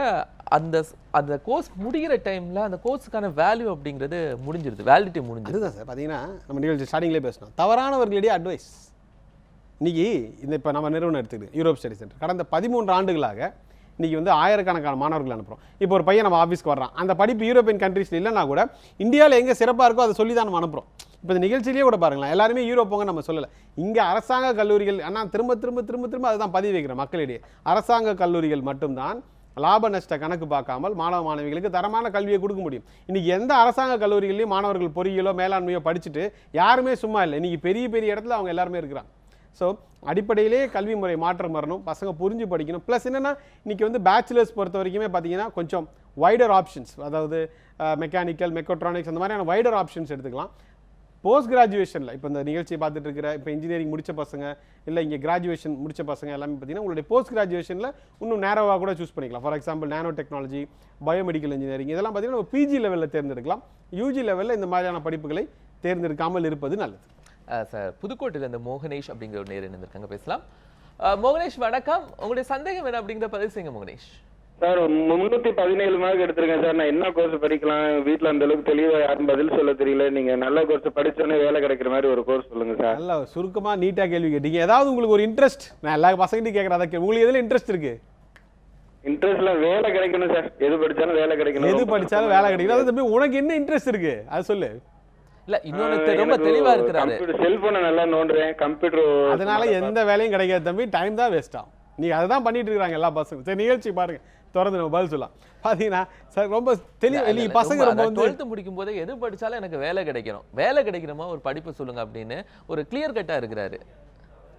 அந்த கோர்ஸ் முடிகிற டைமில் அந்த கோர்ஸுக்கான வேல்யூ அப்படிங்கிறது முடிஞ்சிருது, வேலிடிட்டி முடிஞ்சிருது. அதுதான் சார் பார்த்தீங்கன்னா நம்ம நிகழ்ச்சி ஸ்டார்டிங்லேயே பேசணும், தவறானவர்களிடையே அட்வைஸ். இன்றைக்கி இப்போ நம்ம நிறுவனம் எடுத்துக்கிட்டு யூரோப் ஸ்டடி சென்டர் கடந்த 13 ஆண்டுகளாக இன்றைக்கி ஆயிரக்கணக்கான மாணவர்கள் அனுப்புகிறோம். இப்போ ஒரு பையன் நம்ம ஆஃபீஸ்க்கு வர்றான், அந்த படிப்பு யூரோப்பியன் கண்ட்ரீஸில் இல்லைன்னா கூட இந்தியாவில் எங்கே சிறப்பாக இருக்கோ அதை சொல்லி தான் நம்ம அனுப்புகிறோம். இப்போ இந்த நிகழ்ச்சியிலேயே கூட பாருங்களேன், எல்லாருமே யூரோப் போங்க நம்ம சொல்லலை. இங்கே அரசாங்க கல்லூரிகள், ஆனால் திரும்ப அதுதான் பதிவு வைக்கிறேன் மக்களிடையே, அரசாங்க கல்லூரிகள் மட்டும்தான் லாப நஷ்ட கணக்கு பார்க்காமல் மாணவ மாணவிகளுக்கு தரமான கல்வியை கொடுக்க முடியும். இன்றைக்கி எந்த அரசாங்க கல்லூரிகளையும் மாணவர்கள் பொறியியலோ மேலாண்மையோ படிச்சுட்டு யாருமே சும்மா இல்லை. இன்றைக்கி பெரிய பெரிய இடத்துல அவங்க எல்லாருமே இருக்கிறாங்க. ஸோ அடிப்படையிலே கல்வி முறை மாற்றம் வரணும், பசங்க புரிஞ்சு படிக்கணும். ப்ளஸ் என்னென்னா இன்றைக்கி வந்து பேச்சுலர்ஸ் பொறுத்த வரைக்குமே பார்த்தீங்கன்னா கொஞ்சம் வைடர் ஆப்ஷன்ஸ், அதாவது மெக்கானிக்கல், மெக்கட்ரானிக்ஸ் அந்த மாதிரியான வைடர் ஆப்ஷன்ஸ் எடுத்துக்கலாம். போஸ்ட் கிராஜுவேஷனில் இப்போ இந்த நிகழ்ச்சியை பார்த்துட்டு இருக்கிற இப்போ இன்ஜினியரிங் முடித்த பசங்க, இல்லை இங்கே கிராஜுவேஷன் முடித்த பசங்க எல்லாமே பார்த்தீங்கன்னா உங்களுடைய போஸ்ட் கிராஜுவேஷனில் இன்னும் நேரோவாக கூட சூஸ் பண்ணிக்கலாம். For example nano technology, biomedical engineering இதெல்லாம் பார்த்தீங்கன்னா நம்ம பிஜி லெவலில் தேர்ந்தெடுக்கலாம். யூஜி லெவலில் இந்த மாதிரியான படிப்புகளை தேர்ந்தெடுக்காமல் இருப்பது நல்லது. சார், புதுக்கோட்டையில் இந்த மோகனேஷ் அப்படிங்கிற ஒரு நேர் இருந்திருக்காங்க, பேசலாம். மோகனேஷ் வணக்கம், உங்களுடைய சந்தேகம் என்ன அப்படிங்கிற பதிவு செய்யுங்க மோகனேஷ். சார் 317 மார்க் எடுத்திருக்கேன் சார். நான் என்ன கோர்ஸ் படிக்கலாம்? வீட்டில் அந்த அளவுக்கு தெளிவாக யாரும் பதில் சொல்ல தெரியல. நீங்க நல்ல கோர்ஸ் படிச்சோன்னே வேலை கிடைக்கிற மாதிரி ஒரு கோர்ஸ் சொல்லுங்க சார். நல்லா சுருக்கமா நீட்டா கேள்வி கேட்டீங்க. ஏதாவது உங்களுக்கு ஒரு இன்ட்ரெஸ்ட், நான் எல்லா பசங்கள்ட்டையும் கேட்குறேன், அதை உங்களுக்கு எதுல இன்ட்ரெஸ்ட் இருக்கு? இன்ட்ரெஸ்ட்ல வேலை கிடைக்கணும் சார். எது படிச்சாலும் வேலை கிடைக்கணும். எது படிச்சாலும் வேலை கிடைக்கணும். அது தம்பி உனக்கு என்ன இன்ட்ரெஸ்ட் இருக்கு அது சொல்லு. இல்ல இன்னொன்னு ரொம்ப தெளிவா இருக்கிறாரு. செல்போனை நல்லா நோண்டுறேன், கம்ப்யூட்டர். அதனால எந்த வேலையும் கிடைக்காது தம்பி, டைம் தான் வேஸ்ட் ஆகும். நீங்க அதுதான் பண்ணிட்டு இருக்காங்க எல்லா பசங்க. சரி, நிகழ்ச்சி பாருங்க, தொடர்ந்து நம்ம பதில் சொல்லலாம். பாத்தீங்கன்னா சார் ரொம்ப தெளிவா நீ பசங்க ரொம்ப வந்து 12th முடிக்கும் போதே எது படிச்சாலும் எனக்கு வேலை கிடைக்கணும், வேலை கிடைக்கணுமா ஒரு படிப்பு சொல்லுங்க அப்படின்னு ஒரு கிளியர் கட்டா இருக்கிறாரு.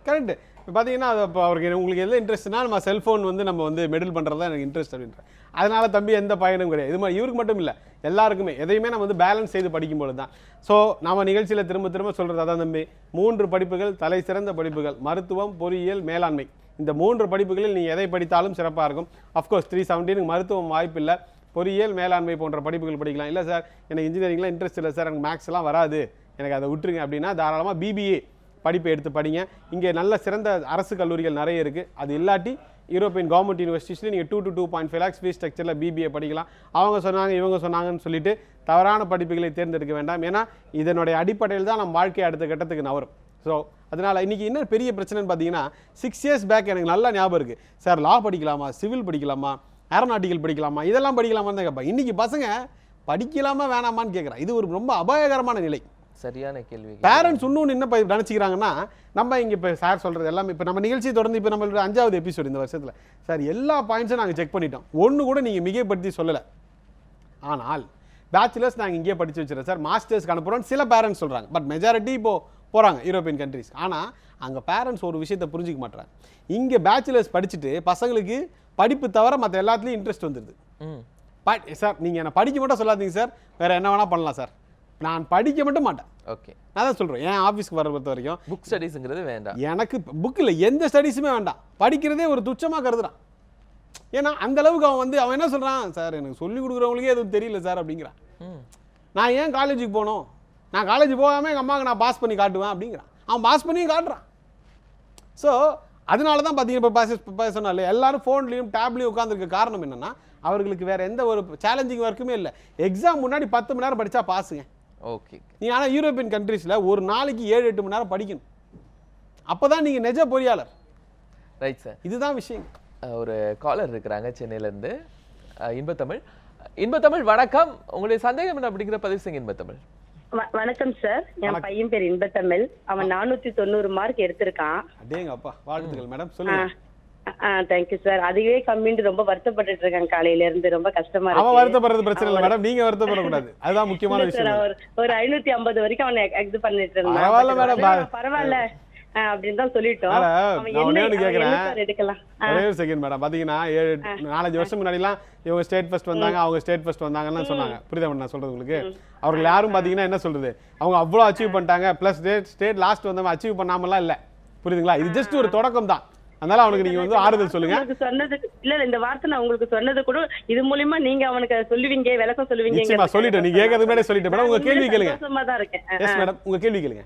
கரெக்ட். இப்போ பார்த்தீங்கன்னா அது இப்போ அவருக்கு உங்களுக்கு எது இன்ட்ரெஸ்ட்னா நம்ம செல்ஃபோன் வந்து நம்ம வந்து மெடில் பண்ணுறது தான் எனக்கு இன்ட்ரெஸ்ட் அப்படின்ற. அதனால தம்பி எந்த பயனும் கிடையாது. இது மாதிரி இவருக்கு மட்டும் இல்லை, எல்லாருக்குமே எதையுமே நம்ம வந்து பேலன்ஸ் செய்து படிக்கும்போது தான். ஸோ நம்ம நிகழ்ச்சியில் திரும்ப திரும்ப சொல்கிறது அதான் தம்பி, 3 படிப்புகள் தலை சிறந்த படிப்புகள்: மருத்துவம், பொறியியல், மேலாண்மை. இந்த 3 படிப்புகளில் நீங்கள் எதை படித்தாலும் சிறப்பாக இருக்கும். அஃப்கோர்ஸ் 317 மருத்துவம் வாய்ப்பு இல்லை, பொறியியல், மேலாண்மை போன்ற படிப்புகள் படிக்கலாம். இல்லை சார் எனக்கு இன்ஜினியரிங்லாம் இன்ட்ரெஸ்ட் இல்லை சார், எனக்கு மேக்ஸ்லாம் வராது, எனக்கு அதை விட்டுருங்க அப்படின்னா தாராளமாக பிபிஏ படிப்பை எடுத்து படிங்க. இங்கே நல்ல சிறந்த அரசு கல்லூரிகள் நிறைய இருக்குது. அது இல்லாட்டி யூரோப்பியன் கவர்மெண்ட் யூனிவர்சிட்டிஸில் நீங்கள் 2 to 2.5 lakhs ஃபீஸ் ஸ்ட்ரக்சரில் பிபிஏ படிக்கலாம். அவங்க சொன்னாங்க இவங்க சொன்னாங்கன்னு சொல்லிட்டு தவறான படிப்புகளை தேர்ந்தெடுக்க வேண்டாம். ஏன்னா இதனுடைய அடிப்படையில் தான் நம்ம வாழ்க்கை அடுத்த கட்டத்துக்கு நவரும். ஸோ அதனால் இன்றைக்கி என்ன பெரிய பிரச்சனைன்னு பார்த்தீங்கன்னா 6 years பேக் எனக்கு நல்லா ஞாபகம் இருக்குது. சார் லா படிக்கலாமா, சிவில் படிக்கலாமா, ஏரோநாட்டிக்கல் படிக்கலாமா, இதெல்லாம் படிக்கலாமான்னு தான் கேட்பேன். இன்றைக்கி பசங்க படிக்கலாமா வேணாமான்னு கேட்குறான். இது ஒரு ரொம்ப அபாயகரமான நிலை. சரியான கேள்வி. பேரண்ட்ஸ் இன்னொன்று என்ன நினச்சிக்கிறாங்கன்னா, நம்ம இங்கே இப்போ சார் சொல்கிறது எல்லாமே இப்போ நம்ம நிகழ்ச்சி தொடர்ந்து இப்போ நம்மளோட 5வது எபிசோடு இந்த வருஷத்தில் சார் எல்லா பாயிண்ட்ஸும் நாங்கள் செக் பண்ணிட்டோம், ஒன்று கூட நீங்கள் மிகைப்படுத்தி சொல்லலை. ஆனால் பேச்சுலர்ஸ் நாங்கள் இங்கேயே படித்து வச்சுருக்கோம் சார், மாஸ்டர்ஸ்க்கு அனுப்புகிறோம் சில பேரண்ட்ஸ் சொல்கிறாங்க. பட் மெஜாரிட்டி இப்போது போகிறாங்க யூரோப்பியன் கண்ட்ரிஸ். ஆனால் அங்கே பேரண்ட்ஸ் ஒரு விஷயத்தை புரிஞ்சிக்க மாட்டாங்க. இங்கே பேச்சுலர்ஸ் படிச்சுட்டு பசங்களுக்கு படிப்பு தவிர மற்ற எல்லாத்துலேயும் இன்ட்ரெஸ்ட் வந்துடுது. சார் நீங்கள் என்னை படிக்க மட்டும் சொல்லாதீங்க சார், வேறு என்ன வேணால் பண்ணலாம் சார், நான் படிக்க மட்டும் மாட்டேன். ஓகே, நான் தான் சொல்கிறேன், என் ஆஃபீஸ்க்கு வர பொறுத்த வரைக்கும் புக் ஸ்டடீஸுங்கிறது வேண்டாம். எனக்கு புக் இல்லை, எந்த ஸ்டடீஸுமே வேண்டாம், படிக்கிறதே ஒரு துச்சமாக கருதுறான். ஏன்னா அந்த அளவுக்கு அவன் என்ன சொல்கிறான், சார் எனக்கு சொல்லிக் கொடுக்குறவங்களுக்கே எதுவும் தெரியல சார் அப்படிங்கிறான். நான் ஏன் காலேஜுக்கு போகணும், நான் காலேஜ் போகாமல் எங்கள் அம்மாவுக்கு நான் பாஸ் பண்ணி காட்டுவேன் அப்படிங்கிறான். அவன் பாஸ் பண்ணியும் காட்டுறான். ஸோ அதனால தான் பார்த்தீங்கன்னா இப்போ சொன்னாலே எல்லாரும் ஃபோன்லேயும் டேப்லேயும் உட்காந்துருக்க காரணம் என்னென்னா, அவர்களுக்கு வேறு எந்த ஒரு சேலஞ்சிங் ஒர்க்குமே இல்லை. எக்ஸாம் முன்னாடி 10 மணி நேரம் படித்தா பாஸுங்க. ஓகே, நீ ஆனால் யூரோப்பியன் கண்ட்ரீஸில் ஒரு நாளைக்கு 7-8 மணி நேரம் படிக்கணும். அப்போ தான் நீங்கள் நிஜ பொறியாளர். ரைட் சார், இதுதான் விஷயம். ஒரு காலர் இருக்கிறாங்க சென்னையிலேருந்து, இன்பத்தமிழ் வணக்கம், உங்களுடைய சந்தேகம் என்ன அப்படிங்கிற பதிவு செய்யுங்க இன்பத்தமிழ். வணக்கம் சார், என் பையன் பேர் இன்பத்தமிழ். அவன் 490 மார்க் எடுத்திருக்கான். அடேங்கப்பா, வாழ்த்துக்கள் மேடம், சொல்லுங்க. Thank you sir. அதுவே கம்மின்னு ரொம்ப வருத்தப்பட்டு இருக்காங்க, காலையில இருந்து ரொம்ப கஷ்டமா இருக்கு. அவன் வருத்தப்படுறது பிரச்சனை இல்லை மேடம், நீங்க வருத்தப்படக்கூடாது, அதுதான் முக்கியமான விஷயம். ஒரு 550 வரைக்கும் அவனை இது பண்ணிட்டு இருந்தான். பரவாயில்ல மேடம், பரவாயில்ல அப்படின்னு தான் சொல்லிட்டோம். ஒரே ஒரு செகண்ட் மேடம், பாத்தீங்கன்னா 4-5 வருஷம் முன்னாடிலாம் இவங்க ஸ்டேட் ஃபர்ஸ்ட் வந்தாங்க, அவங்க ஸ்டேட் ஃபர்ஸ்ட் வந்தாங்கன்னு சொன்னாங்க. புரியுதா நான் சொல்றது உங்களுக்கு? அவர்கள் யாரும் பாத்தீங்கன்னா என்ன சொல்றது, அவங்க அவ்வளோ அச்சீவ் பண்ணிட்டாங்க, பிளஸ் ஸ்டேட் லாஸ்ட் வந்தவங்க அச்சீவ் பண்ணாமலாம் இல்லை. புரியுதுங்களா? இது ஜஸ்ட் ஒரு தொடக்கம் தான். அதனால அவனுக்கு நீங்க வந்து ஆறுதல் சொல்லுங்க. சொன்னது இல்ல, இந்த வார்த்தை நான் உங்களுக்கு சொன்னது கூட இது மூலமா நீங்க அவனுக்கு சொல்லுவீங்க, விளக்கம் சொல்லுவீங்க. நிச்சயமா சொல்லிட்டேன், நீங்க கேட்கறது முன்னாடி சொல்லிட்டேன் மேடம். உங்க கேள்வி கேளுங்க. சந்தோஷமா தான் இருக்கேன். எஸ் மேடம், உங்க கேள்வி கேளுங்க.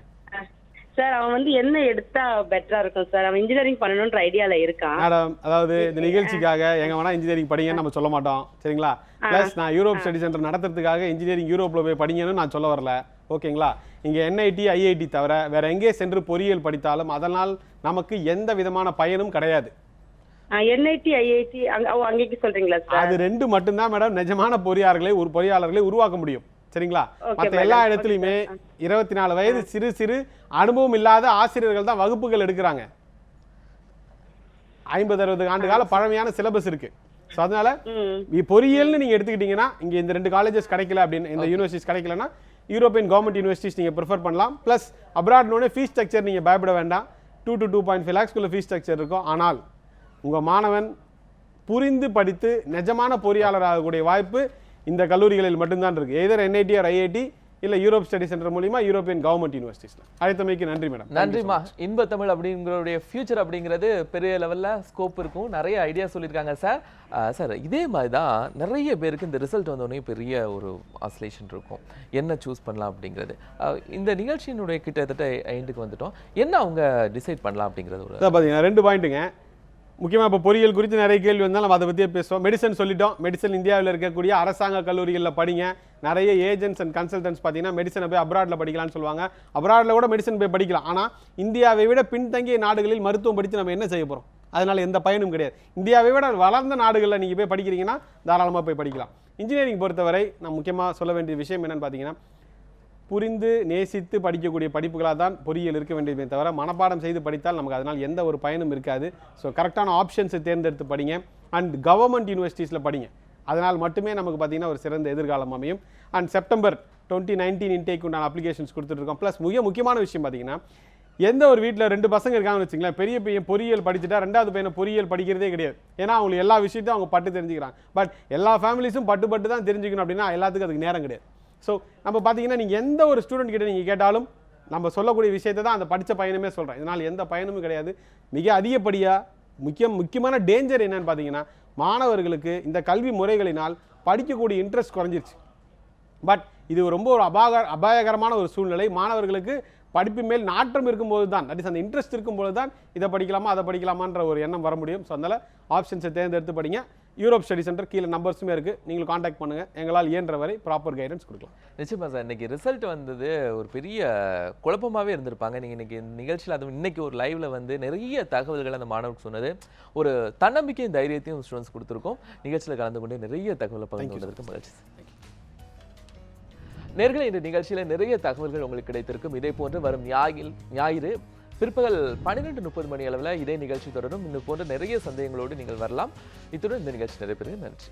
சார் அவன் வந்து என்ன எடுத்தா பெட்டரா இருக்கும் சார்? அவன் இன்ஜினியரிங் பண்ணணும்ன்ற ஐடியால இருக்கான் மேடம். அதாவது இந்த நிகழ்ச்சிக்காக எங்க வேணா இன்ஜினியரிங் படிங்கன்னு நம்ம சொல்ல மாட்டோம், சரிங்களா? பிளஸ் நான் யூரோப் ஸ்டடி சென்டர் நடத்துறதுக்காக இன்ஜினியரிங் யூரோப்ல போய் படிங்கன்னு நான் சொல்ல வரல, ஓகேங்களா? இங்க NIT IIT தவிர வேற எங்கே சென்று பொறியியல் படித்தாலும் அதனால் நமக்கு எந்த விதமான பயனும் கிடையாது. NIT IIT அங்கேக்கு சொல்றீங்களா சார்? அது 2 மட்டும்தான் மேடம் நிஜமான பொறியாளர்களை உருவாக்க முடியும், சரிங்களா? Okay, மற்ற madam. எல்லா Okay, இடத்துலையுமே sir. 24 வயது சிறு அனுபவம் இல்லாத ஆசிரியர்கள் தான் வகுப்புகள் எடுக்கிறாங்க. 50-60 ஆண்டு கால பழமையான சிலபஸ் இருக்கு. ஸோ அதனால பொறியியல்னு நீங்க எடுத்துக்கிட்டீங்கன்னா இங்க இந்த 2 காலேஜஸ் கிடைக்கல அப்படின்னு, இந்த யூனிவர்சிட்டிஸ் கிடைக்கலன்னா யூரோப்பியன் கவர்மெண்ட் யூனிவர்சிட்டிஸ் நீங்க ப்ரிஃபர் பண்ணலாம். பிளஸ் அப்ராட்னோட ஃபீஸ் ஸ்ட்ரக்சர் நீங்க பயப்பட வேண்டாம். 2 to 2.5 lakhsக்குள்ள ஃபீஸ் ஸ்ட்ரக்சர் இருக்கும். ஆனால் உங்க மாணவன் புரிந்து படித்து நிஜமான பொறியாளர் ஆகக்கூடிய வாய்ப்பு இந்த கல்லூரிகளில் மட்டும்தான் இருக்கு. எதர் NIT or IIT இல்ல யூரோப் ஸ்டடி சென்டர் மூலமா யூரோப்பியன் கவர்மெண்ட் யூனிவர்சிட்டிஸ்ல. அழைத்தமைக்கு நன்றி மேடம். நன்றிமா. இன்ப தமிழ் அப்படிங்கிறோடைய ஃபியூச்சர் அப்படிங்கிறது பெரிய லெவல்ல ஸ்கோப் இருக்கும். நிறைய ஐடியா சொல்லியிருக்காங்க சார். சார் இதே மாதிரி தான் நிறைய பேருக்கு இந்த ரிசல்ட் வந்தோடனே பெரிய ஒரு ஆசிலேஷன் இருக்கும், என்ன சூஸ் பண்ணலாம் அப்படிங்கிறது. இந்த நிகழ்ச்சியினுடைய கிட்டத்தட்ட எண்டுக்கு வந்துட்டோம். என்ன அவங்க டிசைட் பண்ணலாம் அப்படிங்கிறது ஒரு பார்த்தீங்கன்னா 2 பாயிண்ட்டுங்க. முக்கியமாக இப்போ பொறியியல் குறித்து நிறைய கேள்வி வந்தால் நம்ம அதை பற்றியே பேசுவோம். மெடிசன் சொல்லிட்டோம். மெடிசன் இந்தியாவில் இருக்கக்கூடிய அரசாங்க கல்லூரிகளில் படிங்க. நிறைய ஏஜென்ட்ஸ் அண்ட் கன்சல்டன்ட்ஸ் பார்த்தீங்கன்னா மெடிசனை போய் அப்ராடில் படிக்கலாம்னு சொல்லுவாங்க. அப்ராடில் கூட மெடிசன் போய் படிக்கலாம். ஆனால் இந்தியாவை விட பின்தங்கிய நாடுகளில் மருத்துவம் படித்து நம்ம என்ன செய்ய போகிறோம்? அதனால் எந்த பயனும் கிடையாது. இந்தியாவை விட வளர்ந்த நாடுகளில் நீங்கள் போய் படிக்கிறீங்கன்னா தாராளமாக போய் படிக்கலாம். இன்ஜினியரிங் பொறுத்தவரை நான் முக்கியமாக சொல்ல வேண்டிய விஷயம் என்னென்னு பார்த்தீங்கன்னா, புரிந்து நேசித்து படிக்கக்கூடிய படிப்புகளாக தான் பொறியியல் இருக்க வேண்டியதே தவிர மனப்பாடம் செய்து படித்தால் நமக்கு அதனால் எந்த ஒரு பயனும் இருக்காது. ஸோ கரெக்டான ஆப்ஷன்ஸை தேர்ந்தெடுத்து படிங்க. அண்ட் கவர்மெண்ட் யூனிவர்சிட்டிஸில் படிங்க. அதனால் மட்டுமே நமக்கு பார்த்தீங்கன்னா ஒரு சிறந்த எதிர்காலம் அமையும். அண்ட் செப்டம்பர் 2019 இன்டேக் உண்டான அப்ளிகேஷன்ஸ் கொடுத்துட்ருக்கோம். ப்ளஸ் மிக முக்கியமான விஷயம் பார்த்தீங்கன்னா, எந்த ஒரு வீட்டில் 2 பசங்க இருக்காங்கன்னு வச்சுங்களேன், பெரிய பையன் பொறியியல் படிச்சுட்டா 2வது பையனை பொறியியல் படிக்கிறதே கிடையாது. ஏன்னா அவங்களுக்கு எல்லா விஷயத்தையும் அவங்க பட்டு தெரிஞ்சுக்கிறாங்க. பட் எல்லா ஃபேமிலிஸும் பட்டு தான் தெரிஞ்சுக்கணும் அப்படின்னா எல்லாத்துக்கும் அதுக்கு நேரம் கிடையாது. ஸோ நம்ம பார்த்தீங்கன்னா நீங்கள் எந்த ஒரு ஸ்டூடெண்ட் கிட்ட நீங்கள் கேட்டாலும் நம்ம சொல்லக்கூடிய விஷயத்தை தான் அந்த படித்த பையனுமே சொல்கிறேன். இதனால் எந்த பயனும் கிடையாது. மிக அதிகப்படியாக முக்கியமான டேஞ்சர் என்னன்னு பார்த்தீங்கன்னா, மாணவர்களுக்கு இந்த கல்வி முறைகளினால் படிக்கக்கூடிய இன்ட்ரெஸ்ட் குறைஞ்சிருச்சு. பட் இது ரொம்ப ஒரு அபாயகரமான ஒரு சூழ்நிலை. மாணவர்களுக்கு படிப்பு மேல் நாட்டம் இருக்கும்போது தான், தட் இஸ் அந்த இன்ட்ரெஸ்ட் இருக்கும்போது தான் இதை படிக்கலாமா அதை படிக்கலாமான்ற ஒரு எண்ணம் வர முடியும். ஸோ அதனால் ஆப்ஷன்ஸை தேர்ந்தெடுத்து படிங்க. யூரோப் ஸ்டடி சென்டர் கீழே நம்பர்ஸுமே இருக்குது, நீங்கள் காண்டாக்ட் பண்ணுங்கள். எங்களால் இயன்ற வரை ப்ராப்பர் கைடன்ஸ் கொடுக்கலாம். நிச்சயமா சார். இன்னைக்கு ரிசல்ட் வந்தது ஒரு பெரிய குழப்பமாகவே இருந்திருப்பாங்க. நீங்கள் இன்னைக்கு நிகழ்ச்சியில் அது இன்னைக்கு ஒரு லைவ்ல வந்து நிறைய தகவல்கள் அந்த மாணவருக்கு சொன்னது ஒரு தன்னம்பிக்கையும் தைரியத்தையும் ஸ்டூடெண்ட்ஸ் கொடுத்துருக்கோம். நிகழ்ச்சியில் கலந்து கொண்டு நிறைய தகவலை பகிர்ந்து கொண்டதற்கு மகிழ்ச்சி. நேர்களே, இந்த நிகழ்ச்சியில் நிறைய தகவல்கள் உங்களுக்கு கிடைத்திருக்கும். இதே போன்று வரும் ஞாயிறு பிற்பகல் 12:30 மணி அளவில் இதே நிகழ்ச்சி தொடரும். இன்னும் போன்ற நிறைய சந்தேகங்களோடு நீங்கள் வரலாம். இத்துடன் இந்த நிகழ்ச்சி நிறைவேறுகிறது. நன்றி.